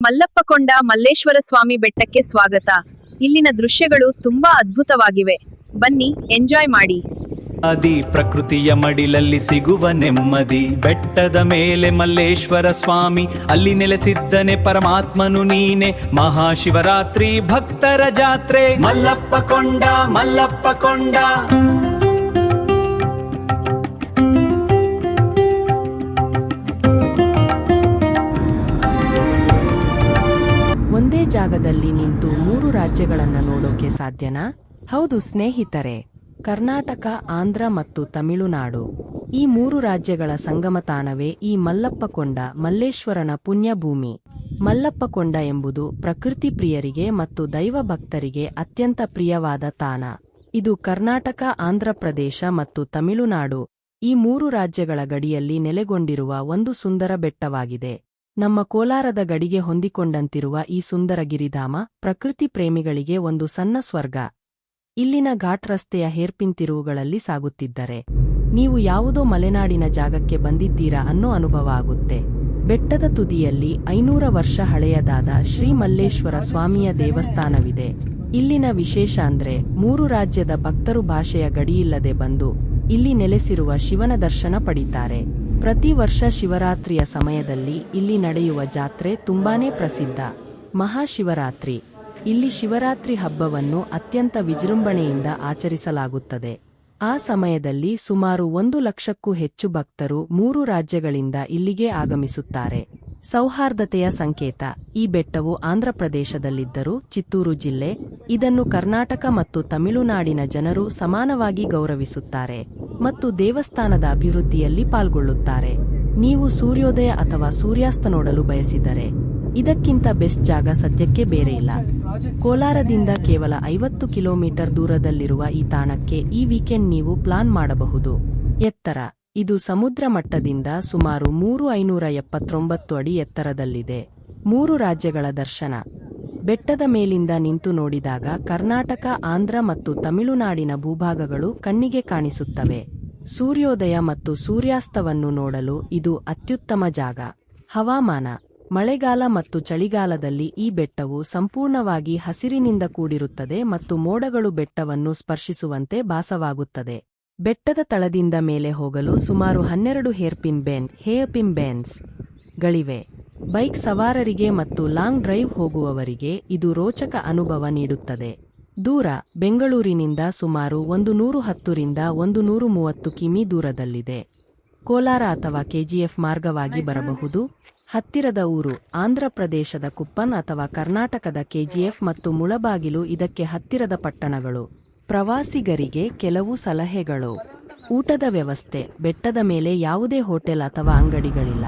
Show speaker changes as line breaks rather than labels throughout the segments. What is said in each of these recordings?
ಮಲ್ಲಪ್ಪಕೊಂಡ ಮಲ್ಲೇಶ್ವರ ಸ್ವಾಮಿ ಬೆಟ್ಟಕ್ಕೆ ಸ್ವಾಗತ. ಇಲ್ಲಿನ ದೃಶ್ಯಗಳು ತುಂಬಾ ಅದ್ಭುತವಾಗಿವೆ. ಬನ್ನಿ, ಎಂಜಾಯ್ ಮಾಡಿ.
ಪ್ರಕೃತಿಯ ಮಡಿಲಲ್ಲಿ ಸಿಗುವ ನೆಮ್ಮದಿ. ಬೆಟ್ಟದ ಮೇಲೆ ಮಲ್ಲೇಶ್ವರ ಸ್ವಾಮಿ, ಅಲ್ಲಿ ನೆಲೆಸಿದ್ದನೆ ಪರಮಾತ್ಮನು ನೀನೆ. ಮಹಾಶಿವರಾತ್ರಿ ಭಕ್ತರ ಜಾತ್ರೆ. ಮಲ್ಲಪ್ಪಕೊಂಡ ಮಲ್ಲಪ್ಪಕೊಂಡ.
ಒಂದೇ ಜಾಗದಲ್ಲಿ ನಿಂತು ಮೂರು ರಾಜ್ಯಗಳನ್ನ ನೋಡೋಕೆ ಸಾಧ್ಯನಾ? ಹೌದು ಸ್ನೇಹಿತರೆ, ಕರ್ನಾಟಕ, ಆಂಧ್ರ ಮತ್ತು ತಮಿಳುನಾಡು, ಈ ಮೂರು ರಾಜ್ಯಗಳ ಸಂಗಮತಾಣವೇ ಈ ಮಲ್ಲಪ್ಪಕೊಂಡ, ಮಲ್ಲೇಶ್ವರನ ಪುಣ್ಯಭೂಮಿ. ಮಲ್ಲಪ್ಪಕೊಂಡ ಎಂಬುದು ಪ್ರಕೃತಿ ಪ್ರಿಯರಿಗೆ ಮತ್ತು ದೈವ ಭಕ್ತರಿಗೆ ಅತ್ಯಂತ ಪ್ರಿಯವಾದ ತಾಣ. ಇದು ಕರ್ನಾಟಕ, ಆಂಧ್ರಪ್ರದೇಶ ಮತ್ತು ತಮಿಳುನಾಡು, ಈ ಮೂರು ರಾಜ್ಯಗಳ ಗಡಿಯಲ್ಲಿ ನೆಲೆಗೊಂಡಿರುವ ಒಂದು ಸುಂದರ ಬೆಟ್ಟವಾಗಿದೆ. ನಮ್ಮ ಕೋಲಾರದ ಗಡಿಗೆ ಹೊಂದಿಕೊಂಡಂತಿರುವ ಈ ಸುಂದರ ಗಿರಿಧಾಮ ಪ್ರಕೃತಿ ಪ್ರೇಮಿಗಳಿಗೆ ಒಂದು ಸಣ್ಣ ಸ್ವರ್ಗ. ಇಲ್ಲಿನ ಘಾಟ್ ರಸ್ತೆಯ ಹೇರ್ಪಿನ್ ತಿರುವುಗಳಲ್ಲಿ ಸಾಗುತ್ತಿದ್ದರೆ ನೀವು ಯಾವುದೋ ಮಲೆನಾಡಿನ ಜಾಗಕ್ಕೆ ಬಂದಿದ್ದೀರಾ ಅನ್ನೋ ಅನುಭವ ಆಗುತ್ತೆ. ಬೆಟ್ಟದ ತುದಿಯಲ್ಲಿ 500 ವರ್ಷ ಹಳೆಯದಾದ ಶ್ರೀ ಮಲ್ಲೇಶ್ವರ ಸ್ವಾಮಿಯ ದೇವಸ್ಥಾನವಿದೆ. ಇಲ್ಲಿನ ವಿಶೇಷ ಅಂದ್ರೆ ಮೂರು ರಾಜ್ಯದ ಭಕ್ತರು ಭಾಷೆಯ ಗಡಿಯಿಲ್ಲದೆ ಬಂದು ಇಲ್ಲಿ ನೆಲೆಸಿರುವ ಶಿವನ ದರ್ಶನ ಪಡಿತಾರೆ. ಪ್ರತಿ ವರ್ಷ ಶಿವರಾತ್ರಿಯ ಸಮಯದಲ್ಲಿ ಇಲ್ಲಿ ನಡೆಯುವ ಜಾತ್ರೆ ತುಂಬಾನೇ ಪ್ರಸಿದ್ಧ. ಮಹಾಶಿವರಾತ್ರಿ. ಇಲ್ಲಿ ಶಿವರಾತ್ರಿ ಹಬ್ಬವನ್ನು ಅತ್ಯಂತ ವಿಜೃಂಭಣೆಯಿಂದ ಆಚರಿಸಲಾಗುತ್ತದೆ. ಆ ಸಮಯದಲ್ಲಿ ಸುಮಾರು 1 ಲಕ್ಷಕ್ಕೂ ಹೆಚ್ಚು ಭಕ್ತರು ಮೂರು ರಾಜ್ಯಗಳಿಂದ ಇಲ್ಲಿಗೆ ಆಗಮಿಸುತ್ತಾರೆ. ಸೌಹಾರ್ದತೆಯ ಸಂಕೇತ. ಈ ಬೆಟ್ಟವು ಆಂಧ್ರಪ್ರದೇಶದಲ್ಲಿದ್ದರೂ ಚಿತ್ತೂರು ಜಿಲ್ಲೆ, ಇದನ್ನು ಕರ್ನಾಟಕ ಮತ್ತು ತಮಿಳುನಾಡಿನ ಜನರು ಸಮಾನವಾಗಿ ಗೌರವಿಸುತ್ತಾರೆ ಮತ್ತು ದೇವಸ್ಥಾನದ ಅಭಿವೃದ್ಧಿಯಲ್ಲಿ ಪಾಲ್ಗೊಳ್ಳುತ್ತಾರೆ. ನೀವು ಸೂರ್ಯೋದಯ ಅಥವಾ ಸೂರ್ಯಾಸ್ತ ನೋಡಲು ಬಯಸಿದರೆ ಇದಕ್ಕಿಂತ ಬೆಸ್ಟ್ ಜಾಗ ಸದ್ಯಕ್ಕೆ ಬೇರೆ ಇಲ್ಲ. ಕೋಲಾರದಿಂದ ಕೇವಲ 50 ಕಿಲೋಮೀಟರ್ ದೂರದಲ್ಲಿರುವ ಈ ತಾಣಕ್ಕೆ ಈ ವೀಕೆಂಡ್ ನೀವು ಪ್ಲಾನ್ ಮಾಡಬಹುದು. ಎತ್ತರ. ಇದು ಸಮುದ್ರ ಮಟ್ಟದಿಂದ ಸುಮಾರು 3579 ಅಡಿ ಎತ್ತರದಲ್ಲಿದೆ. ಮೂರು ರಾಜ್ಯಗಳ ದರ್ಶನ. ಬೆಟ್ಟದ ಮೇಲಿಂದ ನಿಂತು ನೋಡಿದಾಗ ಕರ್ನಾಟಕ, ಆಂಧ್ರ ಮತ್ತು ತಮಿಳುನಾಡಿನ ಭೂಭಾಗಗಳು ಕಣ್ಣಿಗೆ ಕಾಣಿಸುತ್ತವೆ. ಸೂರ್ಯೋದಯ ಮತ್ತು ಸೂರ್ಯಾಸ್ತವನ್ನು ನೋಡಲು ಇದು ಅತ್ಯುತ್ತಮ ಜಾಗ. ಹವಾಮಾನ. ಮಳೆಗಾಲ ಮತ್ತು ಚಳಿಗಾಲದಲ್ಲಿ ಈ ಬೆಟ್ಟವು ಸಂಪೂರ್ಣವಾಗಿ ಹಸಿರಿನಿಂದ ಕೂಡಿರುತ್ತದೆ ಮತ್ತು ಮೋಡಗಳು ಬೆಟ್ಟವನ್ನು ಸ್ಪರ್ಶಿಸುವಂತೆ ಭಾಸವಾಗುತ್ತದೆ. ಬೆಟ್ಟದ ತಳದಿಂದ ಮೇಲೆ ಹೋಗಲು ಸುಮಾರು 12 ಹೇರ್ಪಿನ್ ಬೆಂಡ್ಸ್ ಗಳಿವೆ. ಬೈಕ್ ಸವಾರರಿಗೆ ಮತ್ತು ಲಾಂಗ್ ಡ್ರೈವ್ ಹೋಗುವವರಿಗೆ ಇದು ರೋಚಕ ಅನುಭವ ನೀಡುತ್ತದೆ. ದೂರ. ಬೆಂಗಳೂರಿನಿಂದ ಸುಮಾರು 110 ರಿಂದ 130 ಕಿಮಿ ದೂರದಲ್ಲಿದೆ. ಕೋಲಾರ ಅಥವಾ ಕೆಜಿಎಫ್ ಮಾರ್ಗವಾಗಿ ಬರಬಹುದು. ಹತ್ತಿರದ ಊರು. ಆಂಧ್ರಪ್ರದೇಶದ ಕುಪ್ಪನ್ ಅಥವಾ ಕರ್ನಾಟಕದ ಕೆಜಿಎಫ್ ಮತ್ತು ಮುಳಬಾಗಿಲು ಇದಕ್ಕೆ ಹತ್ತಿರದ ಪಟ್ಟಣಗಳು. ಪ್ರವಾಸಿಗರಿಗೆ ಕೆಲವು ಸಲಹೆಗಳು. ಊಟದ ವ್ಯವಸ್ಥೆ. ಬೆಟ್ಟದ ಮೇಲೆ ಯಾವುದೇ ಹೋಟೆಲ್ ಅಥವಾ ಅಂಗಡಿಗಳಿಲ್ಲ.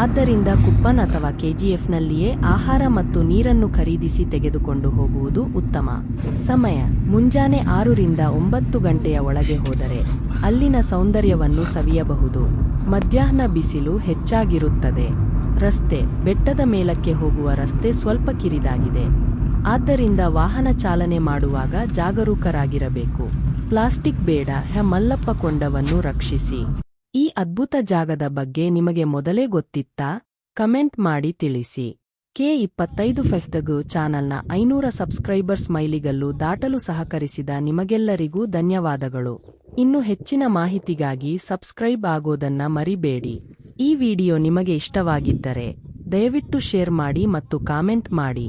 ಆದ್ದರಿಂದ ಕುಪ್ಪನ್ ಅಥವಾ ಕೆಜಿಎಫ್ನಲ್ಲಿಯೇ ಆಹಾರ ಮತ್ತು ನೀರನ್ನು ಖರೀದಿಸಿ ತೆಗೆದುಕೊಂಡು ಹೋಗುವುದು ಉತ್ತಮ. ಸಮಯ. ಮುಂಜಾನೆ 6 ರಿಂದ 9 ಗಂಟೆಯ ಒಳಗೆ ಹೋದರೆ ಅಲ್ಲಿನ ಸೌಂದರ್ಯವನ್ನು ಸವಿಯಬಹುದು. ಮಧ್ಯಾಹ್ನ ಬಿಸಿಲು ಹೆಚ್ಚಾಗಿರುತ್ತದೆ. ರಸ್ತೆ. ಬೆಟ್ಟದ ಮೇಲಕ್ಕೆ ಹೋಗುವ ರಸ್ತೆ ಸ್ವಲ್ಪ ಕಿರಿದಾಗಿದೆ. ಆದ್ದರಿಂದ ವಾಹನ ಚಾಲನೆ ಮಾಡುವಾಗ ಜಾಗರೂಕರಾಗಿರಬೇಕು. ಪ್ಲಾಸ್ಟಿಕ್ ಬೇಡ. ಮಲ್ಲಪ್ಪಕೊಂಡವನ್ನು ರಕ್ಷಿಸಿ. ಈ ಅದ್ಭುತ ಜಾಗದ ಬಗ್ಗೆ ನಿಮಗೆ ಮೊದಲೇ ಗೊತ್ತಿತ್ತಾ? ಕಮೆಂಟ್ ಮಾಡಿ ತಿಳಿಸಿ. K25 ಚಾನಲ್ನ 500 ಸಬ್ಸ್ಕ್ರೈಬರ್ಸ್ ಮೈಲಿಗಲ್ಲು ದಾಟಲು ಸಹಕರಿಸಿದ ನಿಮಗೆಲ್ಲರಿಗೂ ಧನ್ಯವಾದಗಳು. ಇನ್ನು ಹೆಚ್ಚಿನ ಮಾಹಿತಿಗಾಗಿ ಸಬ್ಸ್ಕ್ರೈಬ್ ಆಗೋದನ್ನ ಮರಿಬೇಡಿ. ಈ ವಿಡಿಯೋ ನಿಮಗೆ ಇಷ್ಟವಾಗಿದ್ದರೆ ದಯವಿಟ್ಟು ಶೇರ್ ಮಾಡಿ ಮತ್ತು ಕಾಮೆಂಟ್ ಮಾಡಿ.